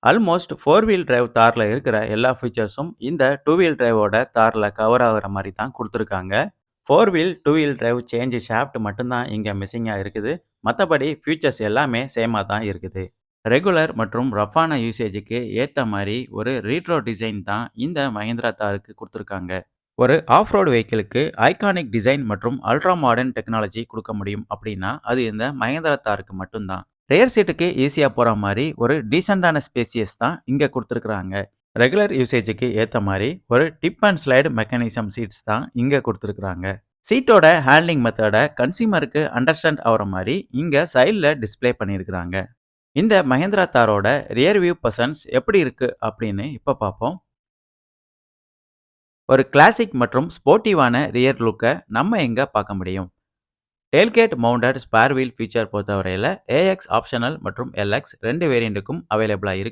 Almost 4 wheel drive தார்ல இருக்கிற எல்லா ஃபீச்சர்ஸும் இந்த 2 வீல் டிரைவோட தார்ல கவர் ஆகுற மாரி தான் குடுத்துருக்காங்க. 4 wheel, 2 wheel drive change shaft மட்டும் தான் இங்க மிஸ்ஸிங்கா இருக்குது. மத்தபடி ஃபீச்சர்ஸ் எல்லாமே சேமா தான் இருக்குது. ரெகுலர் மற்றும் ரஃப்பான யூசேஜுக்கு ஏத்த மாரி ஒரு ரெட்ரோ டிசைன் தான் இந்த மஹிந்திரா தாருக்கு குடுத்துருக்காங்க. ஒரு ஆஃப் ரோட் வெஹிக்கிளுக்கு ஐகானிக் டிசைன் மற்றும் அல்ட்ரா மாடர்ன் டெக்னாலஜி குடுக்க முடியும் அப்படின்னா, அது இந்த மஹிந்திரா தாருக்கு மட்டும் தான். ரியர் சீட்டுக்கு ஈஸியா போற மாரி ஒரு டீசென்ட்டான ஸ்பேசியஸ் தான் இங்க குடுத்துருக்காங்க. ரெகுலர் யூசேஜுக்கு ஏத்த மாரி ஒரு dip and slide mechanism seats தான் இங்க குடுத்துருக்காங்க. சீட்டோட ஹேண்ட்லிங் மெத்தட கன்சியூமருக்கு அண்டர்ஸ்டாண்ட் ஆகுற மாரி இங்க சைடுல டிஸ்ப்ளே பண்ணியிருக்காங்க. இந்த மஹிந்திரா தாரோட ரியர் வியூ பர்சன்ஸ் எப்படி இருக்கு அப்படின்னு இப்ப பார்ப்போம். ஒரு கிளாசிக் மற்றும் ஸ்போர்ட்டிவான ரியர் லுக்க நம்ம எங்க பார்க்க முடியும்? Tailgate mounted spare wheel feature பொறுத்தவரையில AX ஆப்ஷனல் மற்றும் LX 2 வேரியண்ட்டுக்கும் அவைலபிளா இருக்கு.